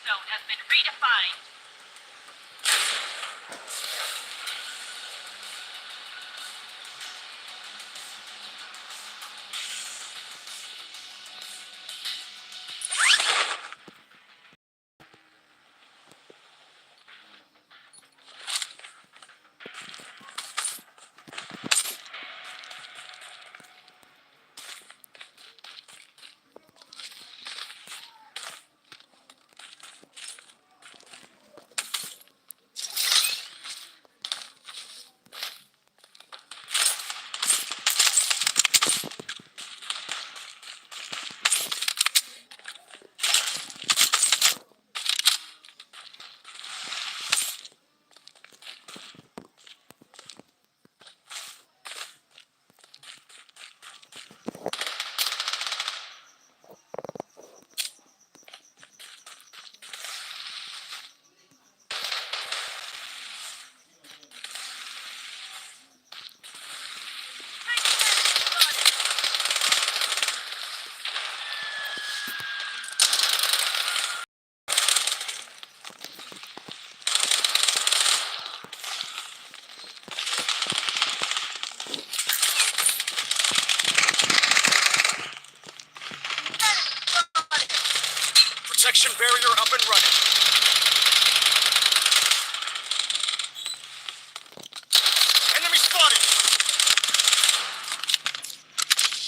zone has been redefined. Protection barrier up and running. Enemy spotted!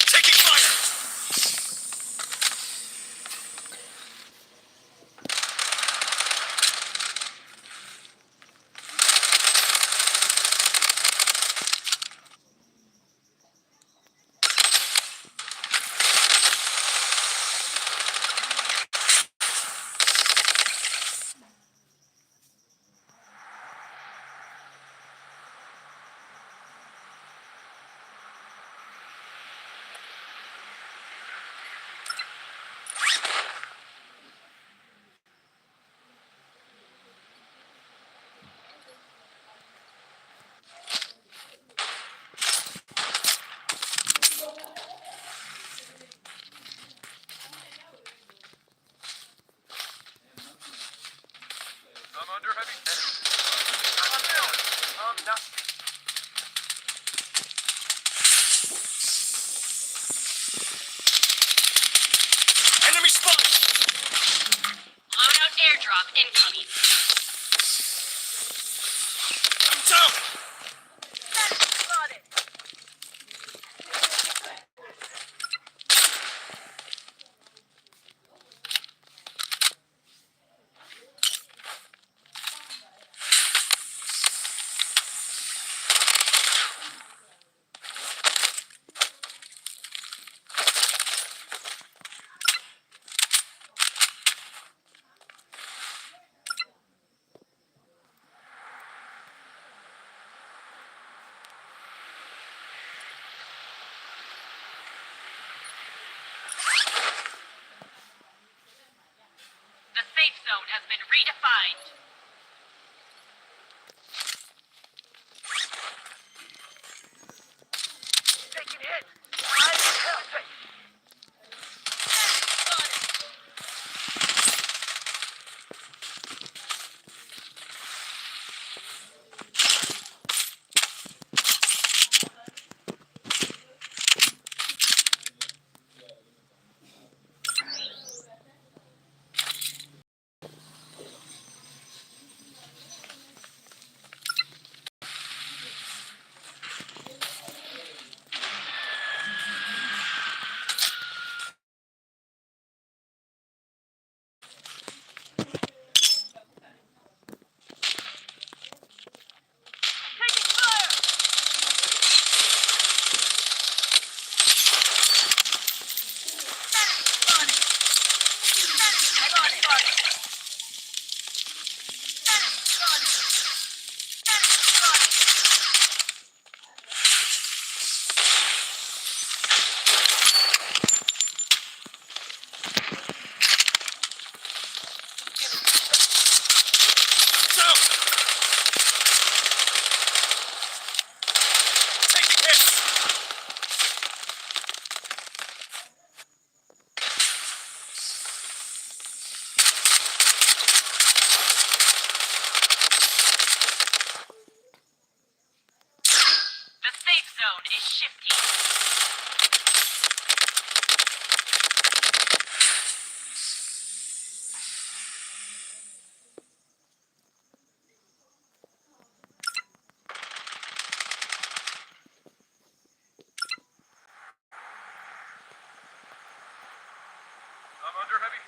Taking fire! I'm under heavy. Not. Enemy spotted! Loadout airdrop incoming. I'm down! Spotted. The safe zone has been redefined. Taking hit. I need help.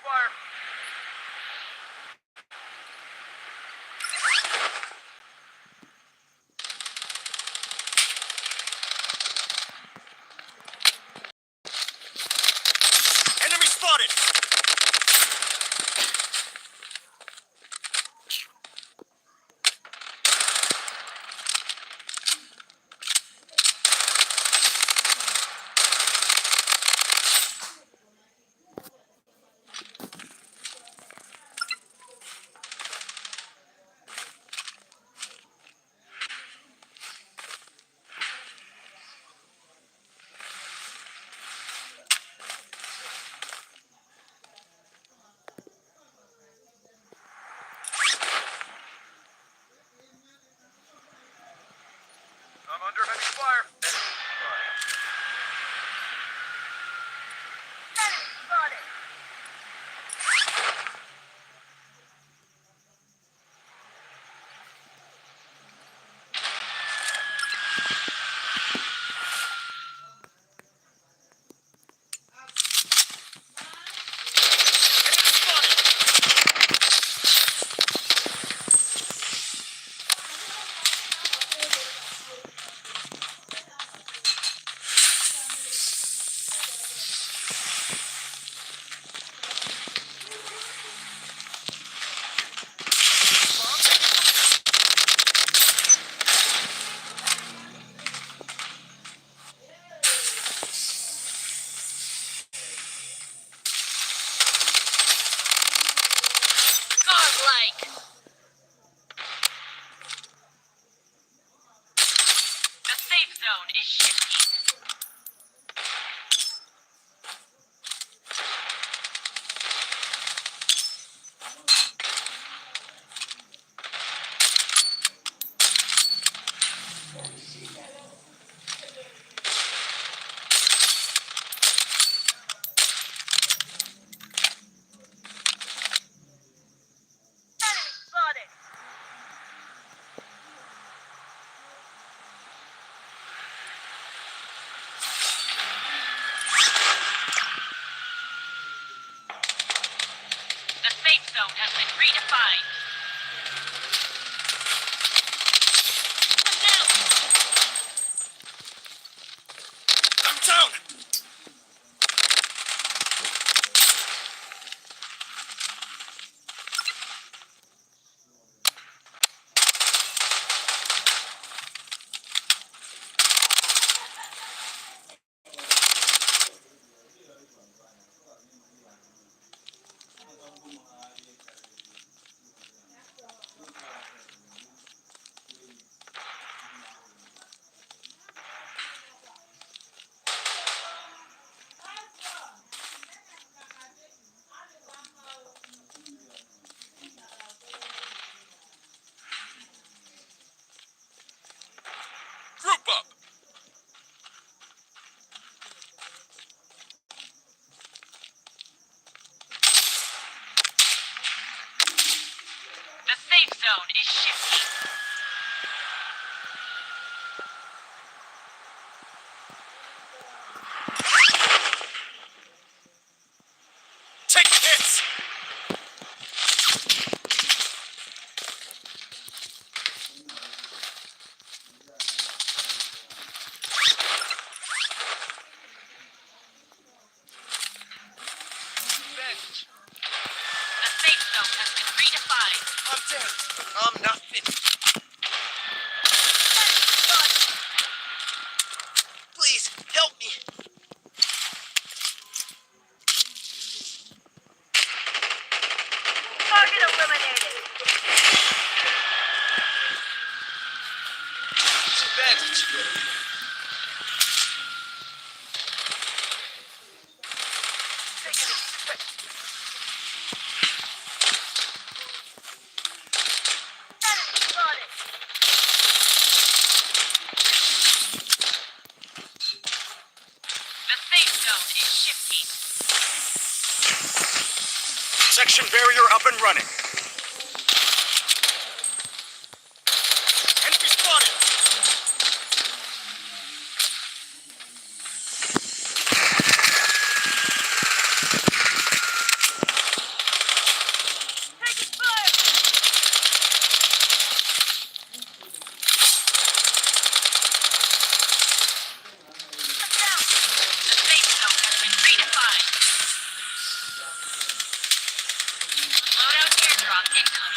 fire. Enemy spotted! I'm under heavy fire. Enemy spotted. Godlike. The safe zone is shifting. Enemy spotted. The safe zone has been redefined. I'm down! Group up! The safe zone is shifting. Take hits! Bench. The safe zone has been redefined. I'm dead. I'm not finished. Please, help me. Target eliminated. Disadvantage. Enemy spotted. The safe zone is shifting. Section barrier up and running. Enemy spotted! airdrop incoming.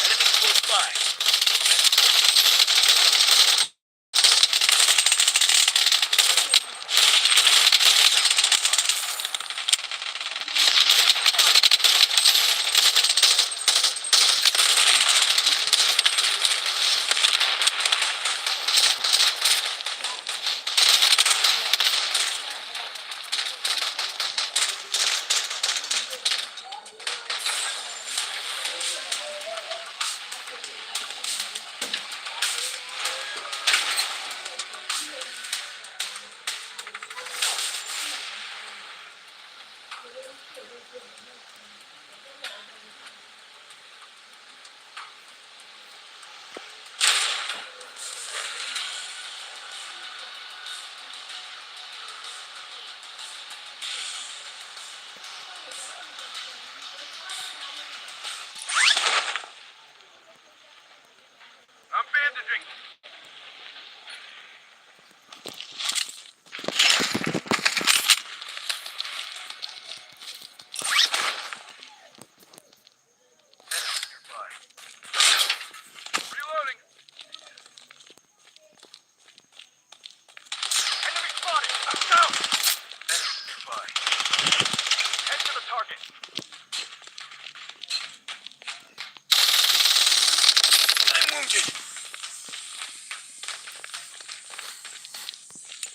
Enemy close by. I'm bandaging. Nearby. Reloading. Enemy spotted. I'm down. Enemy nearby. Head to the target. I'm wounded.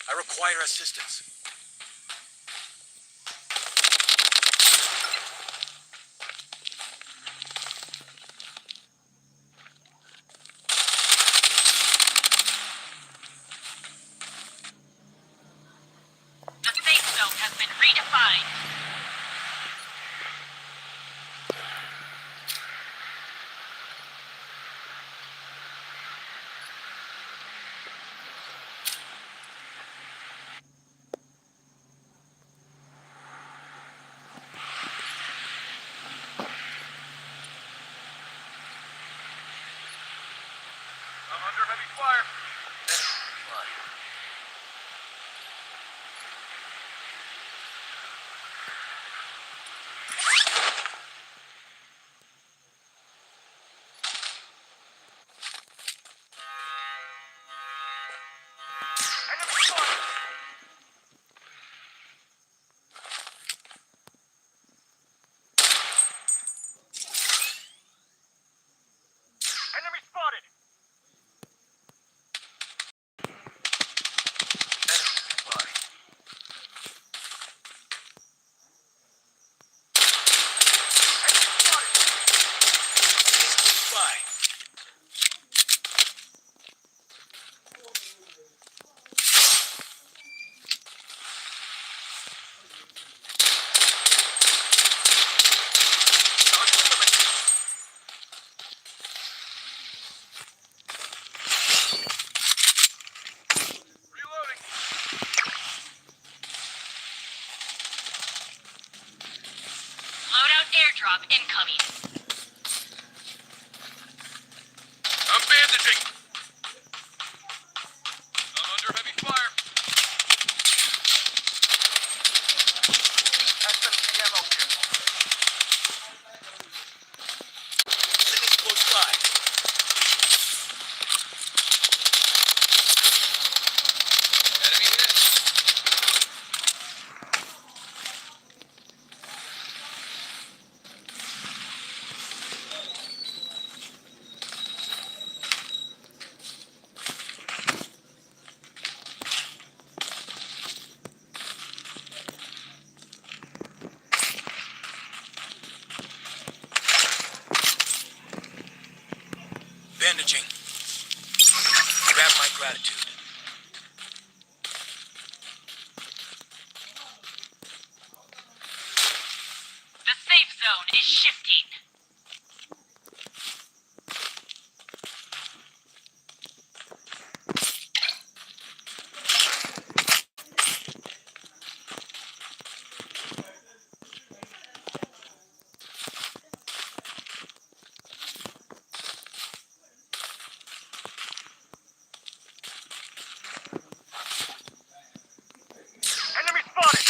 I require assistance. The safe zone has been redefined. I'm under heavy fire. Enemy spotted. Enemy spotted. Reloading. Loadout airdrop incoming. I'm bandaging. I'm under heavy fire. SMG Bandaging. You have my gratitude. The safe zone is shifting. Enemy spotted!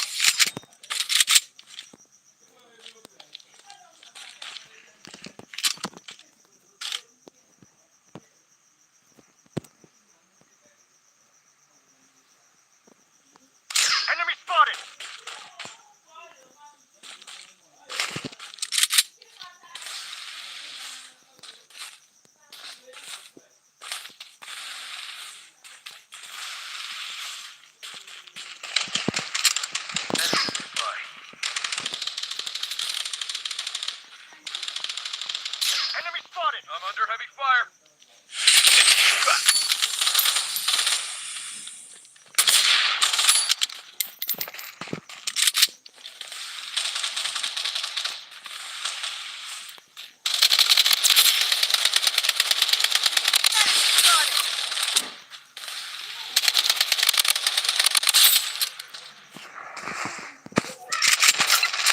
Enemy spotted! Enemy nearby. Enemy spotted! I'm under heavy fire.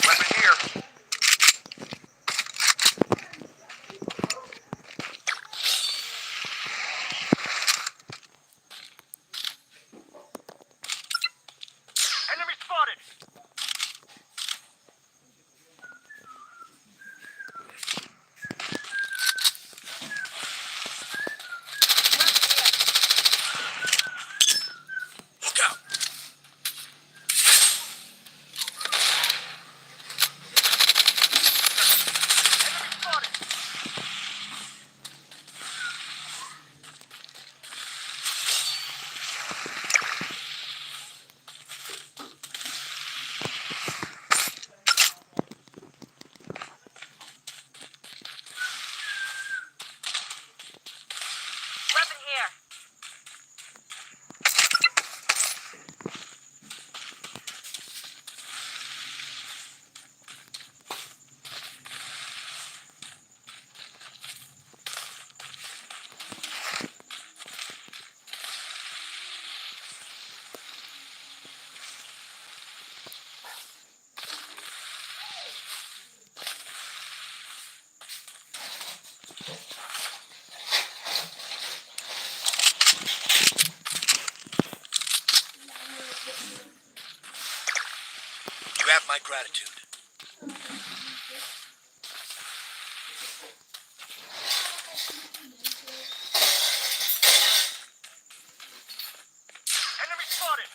Weapon here. Enemy spotted! Look out! Enemy spotted! Weapon here. You have my gratitude. Enemy spotted!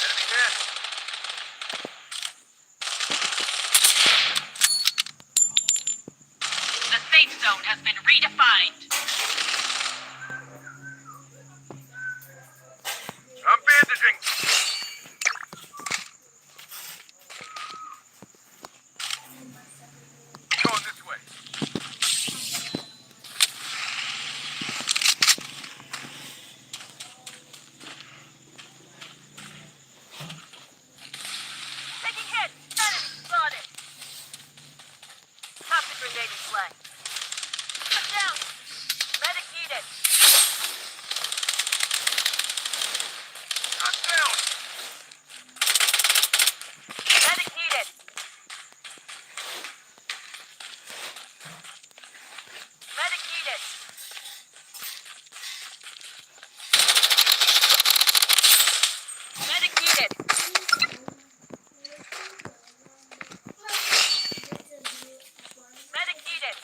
Enemy hit! The safe zone has been redefined. I'm bandaging! Going this way. Taking hit. Enemy spotted. Toxic grenade in play. Put down. Medic needed. Knock down! Medic needed. Medic needed. Medic needed. Medic needed.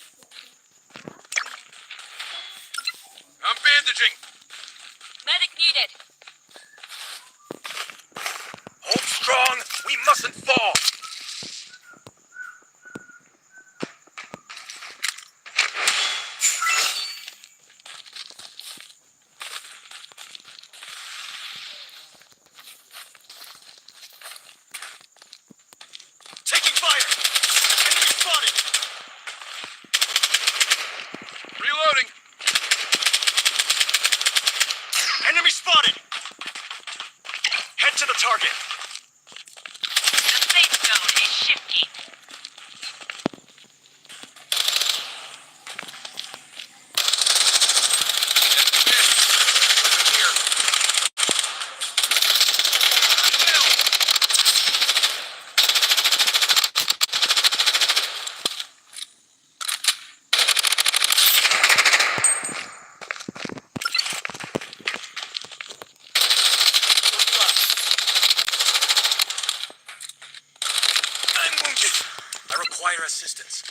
require assistance.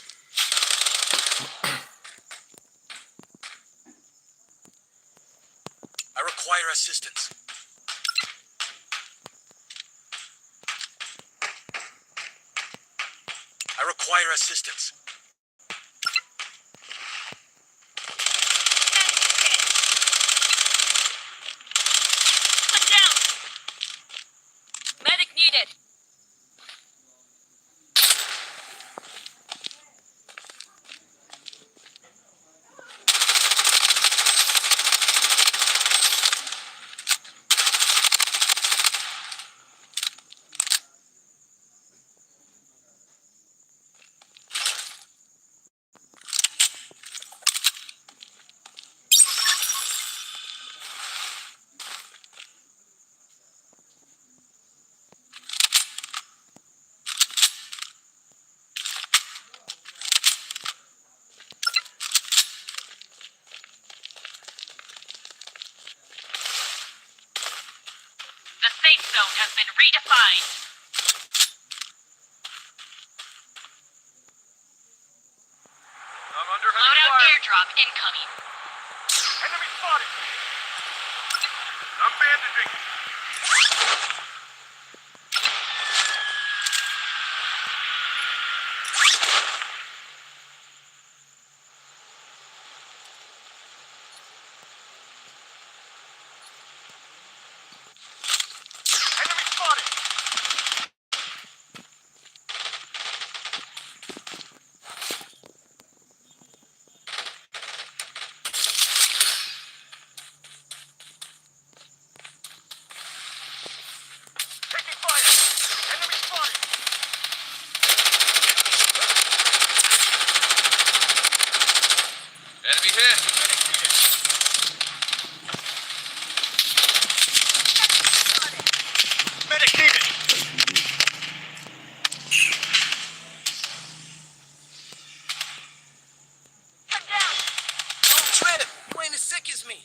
I require assistance. I require assistance. One down. Medic needed. The safe zone has been redefined. I'm under heavy Loadout fire. airdrop incoming. Enemy spotted. I'm bandaging. Enemy spotted. Taking fire. Enemy spotted. Enemy hit. Medic needed. Medic needed. One down. Don't trip. You ain't as sick as me.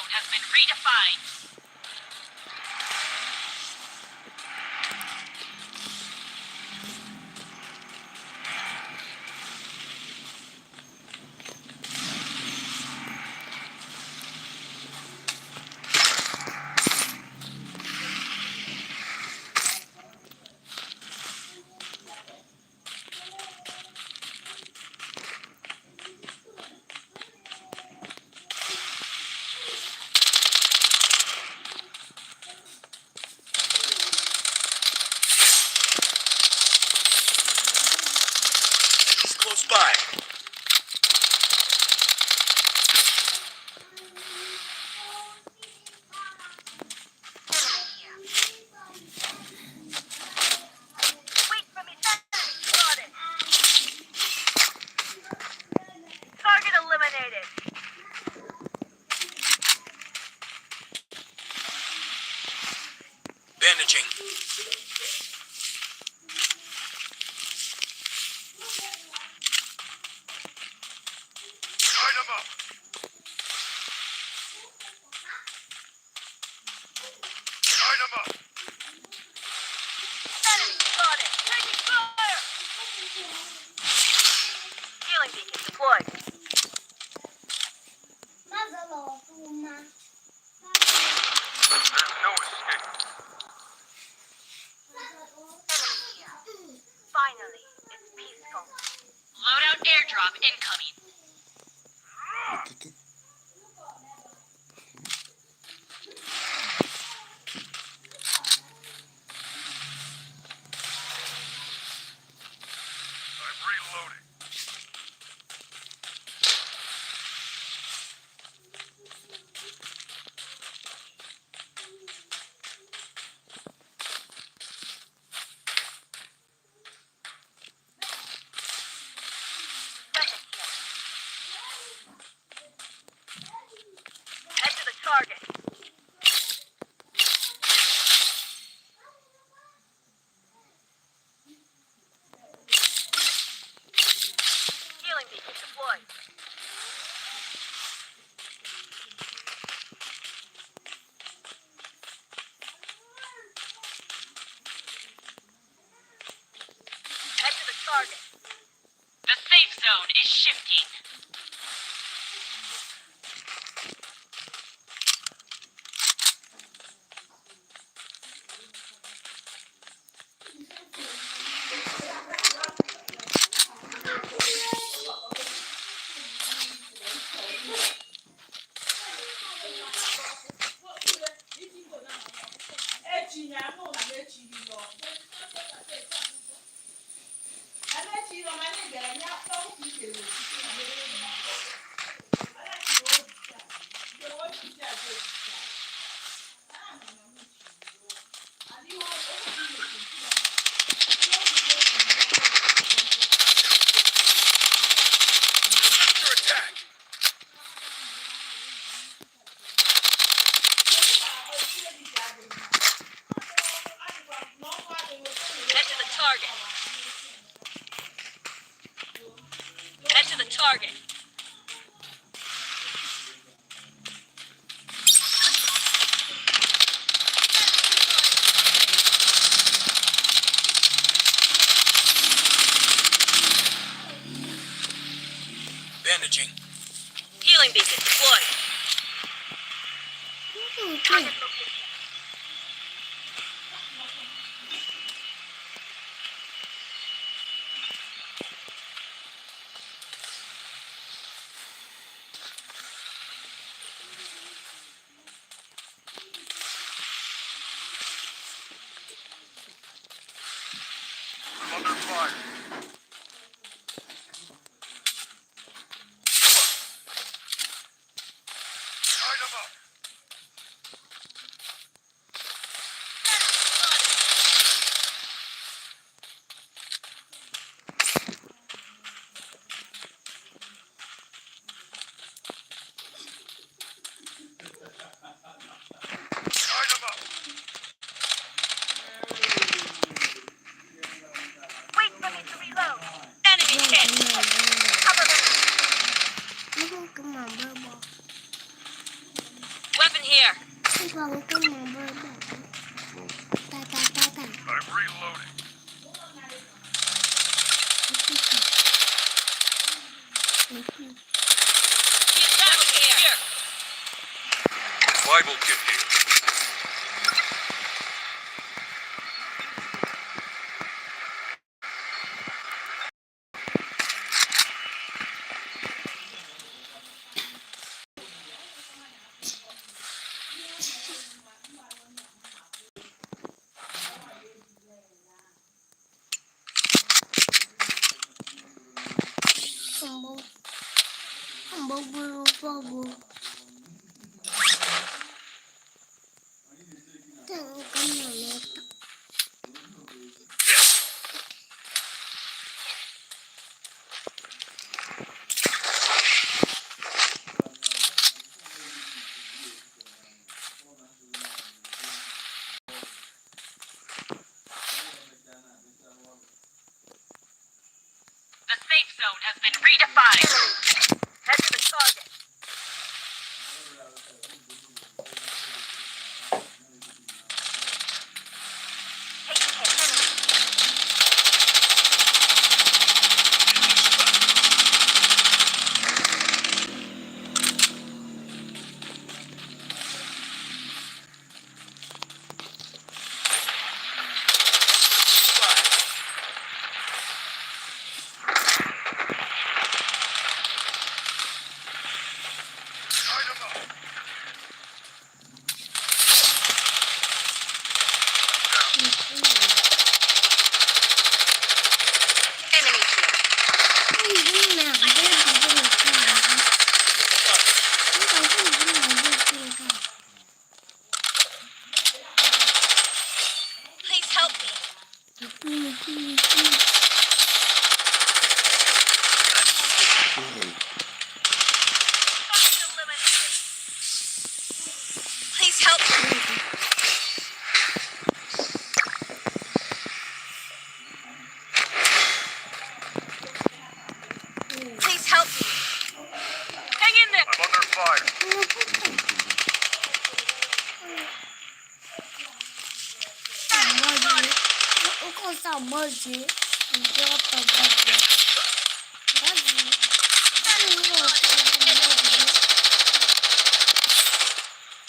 zone has been redefined. He's close by. Wait for me, enemy spotted. Target eliminated. Bandaging. Light 'em up. Light 'em up. Enemy spotted. Taking fire. Healing beacon deployed. There's no escape. Enemy here. Finally, it's peaceful. Loadout airdrop incoming. I'm reloading. Weapon here. Head to the target. Healing beacon deployed. Head to the target. The safe zone is shifting. Under attack. Head to the target. Head to the target. Bandaging. Healing beacon deployed. Target location. I'm under fire. Light 'em up. Light 'em up. Wait for me to reload. Enemy hit. Cover me. here. ที่เขาก็มาเบอร์แบบตา I'm reloading. Keep travel here. Survival kit here. Bubble. Tengo camioneta. The safe zone has been redefined. Head to the target. Taking hit. Light 'em up. Enemy here. Please help me. Target eliminated. Please help me. Please help me. Hang in there. I'm under fire. Sabırcı.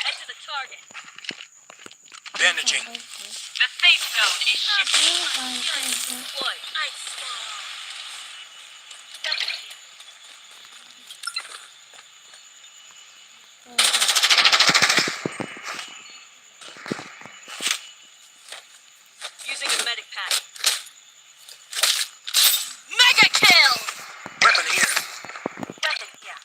Head to the target. Bandaging. The safe zone is shifting. Deployed. Ice wall. Double kill. Using a medic pack. Mega kill! Weapon here. Weapon here.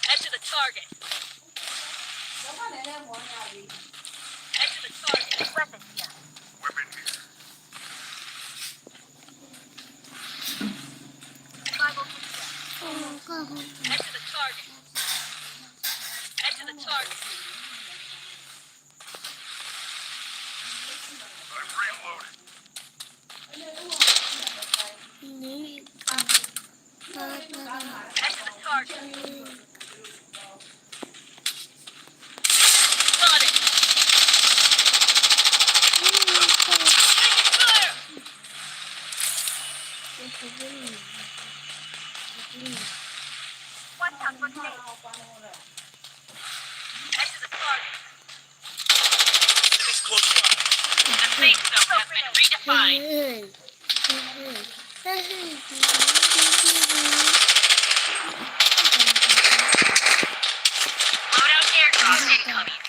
Head to the target. Head to the target. Weapon here. Weapon here. Survival success. Head to the target. Head to the target. I'm reloading. Head to the target. Spotted. Taking fire. Watch out for snakes. Head to the target. Enemies close by. The safe zone has been redefined. Loadout airdrop incoming.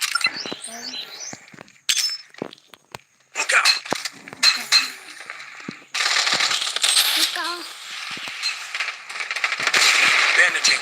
Look out. Bandaging.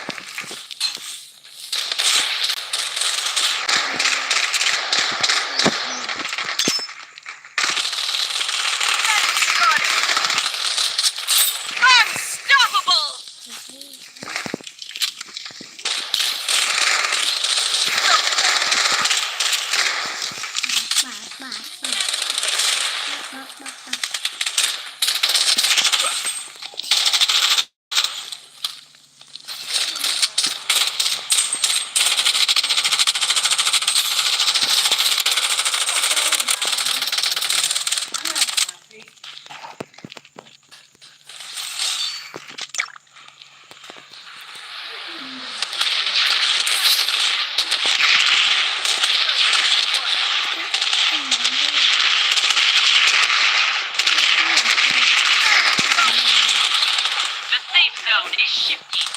The safe zone is shifting.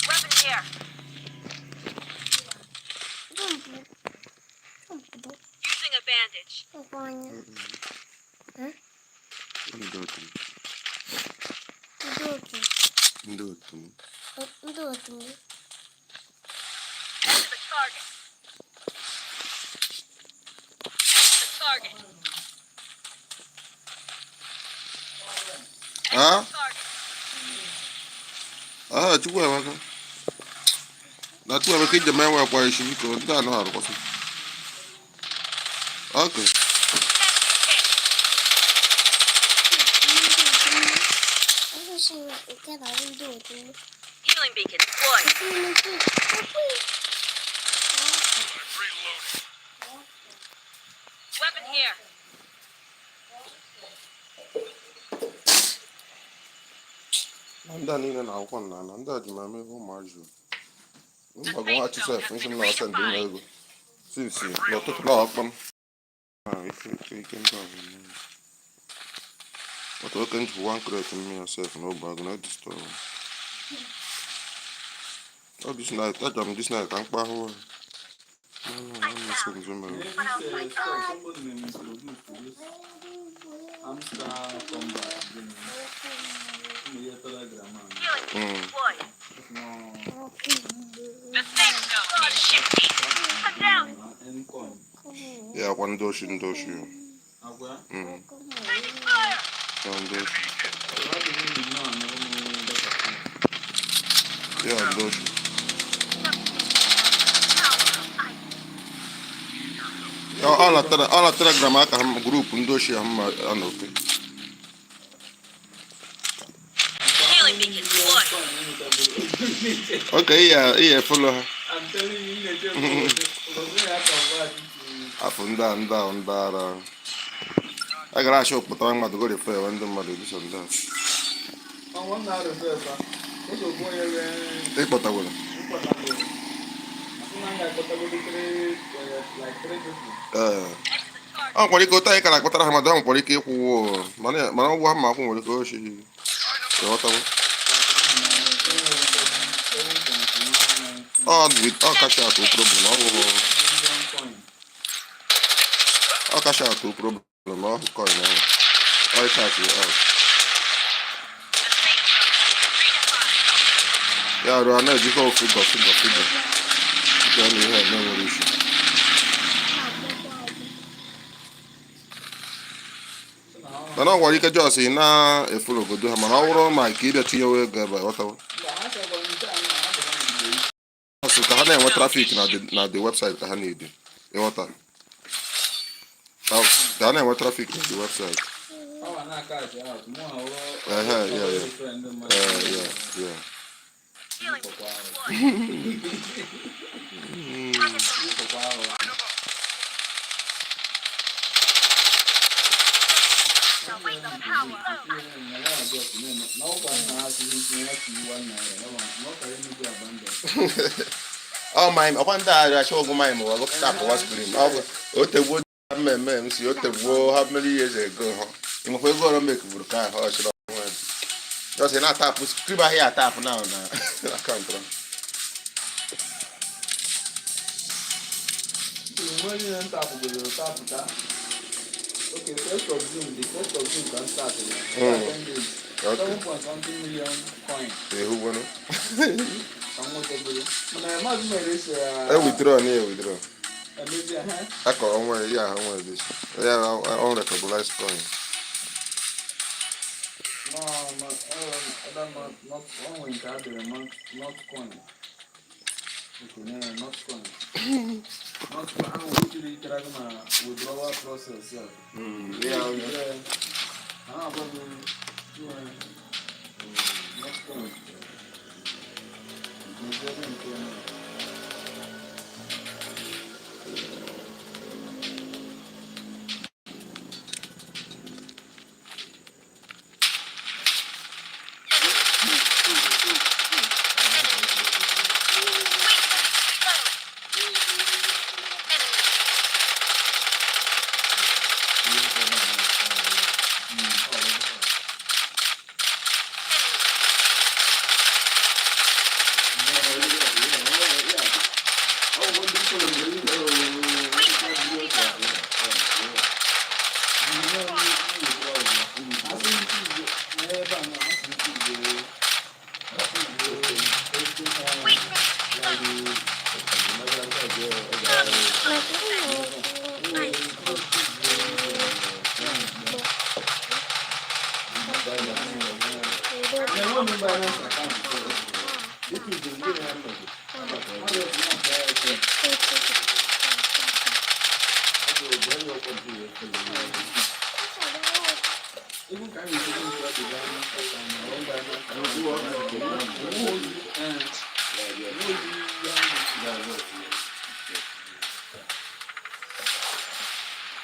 Weapon here. Using a bandage. Ndị otu m. Head to the target. Head to the target. Ah? Target. Chukwuemeka. Na Chukwuemeka ije ma enwekwa isi biko ndị a anaghị arụkwasị. Okay. Healing beacon deployed. Weapon here. Na ndị a niile na-akwụkwọ na ndị a ji ma eme ụmụazị. Mgbago nwachi sef isi m na-asa ndị m ego. Sinsi n'ụtụtụ na-akpọ m. Ike ndị ahụ. Otu oke njikwa 1 crate mmiri sef na ụgbọagụ na distọrọ. Oh, this night, that jam this night, I'm back home. Yeah, one doshi. Yeah, doshi. All Telegram aka ha group ndị ochie ha ma anoke. Okay, yeah, follow her. I'm telling you, Afunda. I gotta show put on my go to fair when the mother this and that. I want to refer. What's the boy? They put away. Ọ nwere ike ụta ị kara akpatara ha mmadụ ahụ nwere ike ịkwụ mana ụgwọ ha ma akwụ nwere ike ochi ịghọtawo ọ kacha atụ problem ọ kacha atụ problem ọhụ coin ahụ ọ kacha out ya arụ a na-ejikọ figọ ya na ihe eme nwere isi mana ọ nwere ike jos na-efuru obodo ha mana ọ bụrụ ma ka ịbịa tinyewe ego ebe ghọtawo ọsụ ka ha na-enwe trafik na the website ka ha na-ede ịghọta ka ha na-enwe trafik na the website Oh my, ọkwa ndị agha achọ ọgwụ my ma ọgụ tap wa screen ọ bụ otegbuo mmemme m si otegbuo ha many years ago ha ịnwekwa ego ọrụ mek buru ka ahụ ọchịrị ọnwa just na tap script ahịa tap now na account ro Okay, 1st of June, the 1st of June can start. 7.something million coins. Who won it? Withdraw. Withdraw. I call one, yeah, I want this. Yeah, I own a couple of coin.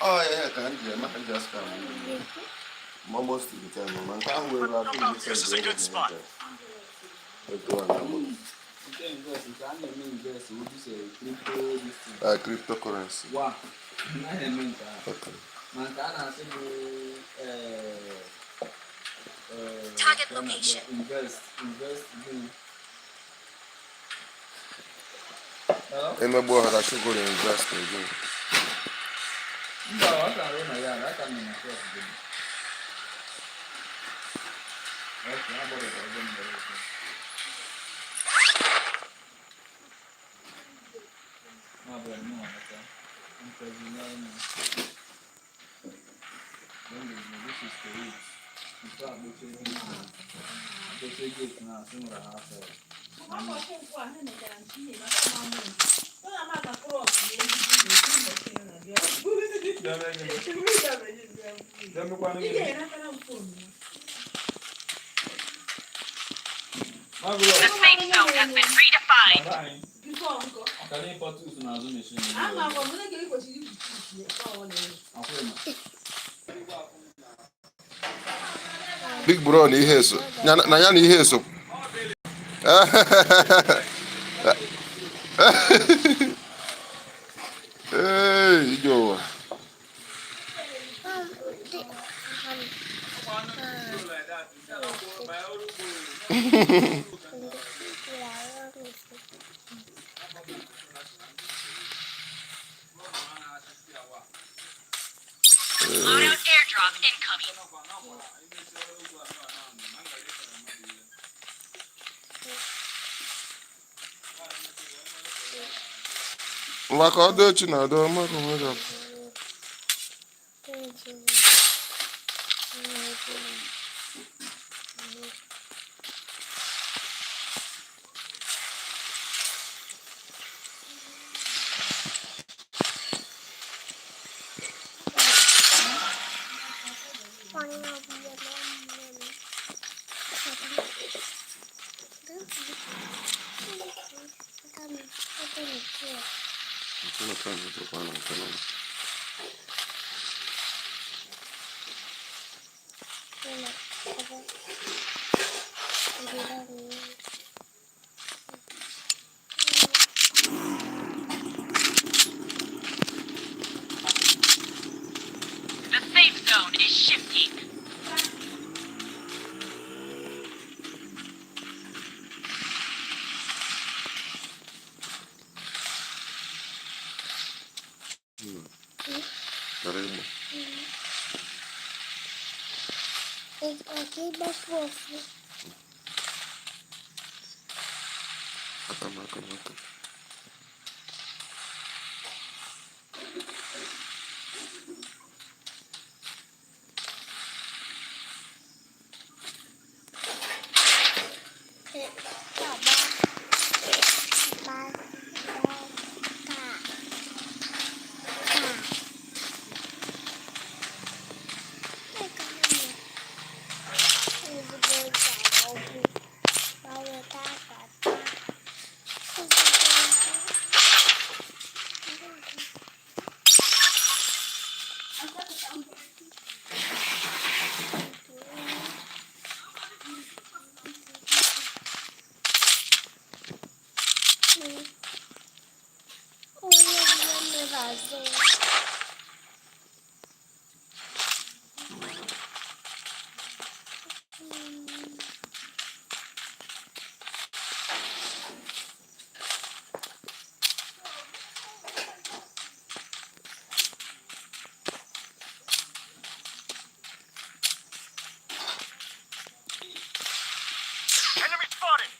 Oh, yeah, I can't do it. I just can't. Almost to the time, man. Can't wait around to This is a good spot. Cryptocurrency. Wow. Okay. Target location. Invest. And my boy had actually go to invest again. The safe zone has been redefined. Big bro na ihe so. Na ya na ihe so. Hey, yo. Loadout airdrop incoming. Maka ọ dị echi na adọ mmadụ nwere. The safe zone is shifting. Karibu. Maka. Enemy spotted!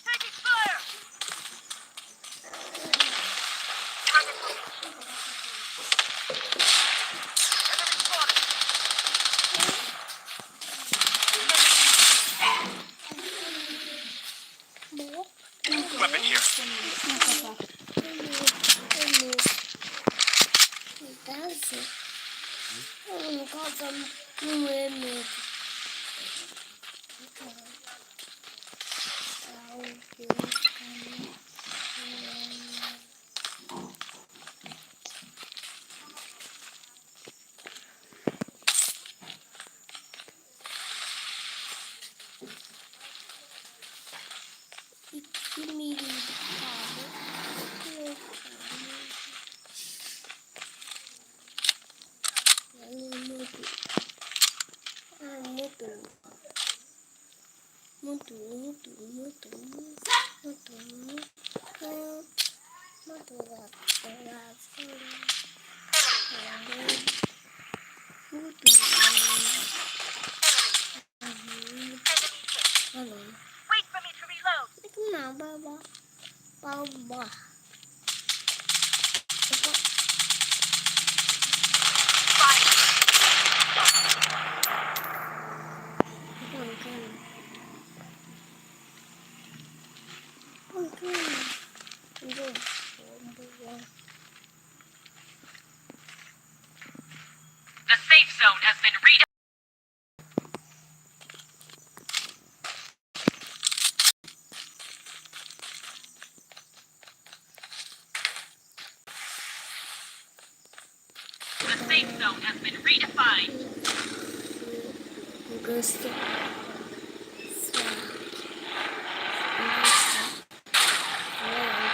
Taking fire! Enemy spotted! Weapon here. Wait for me to reload. The safe zone has been redefined. The safe zone has been redefined.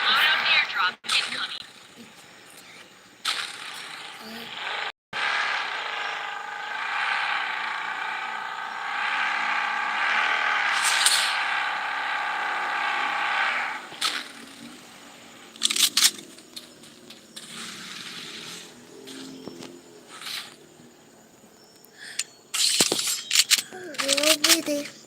Auto airdrop incoming. Every day.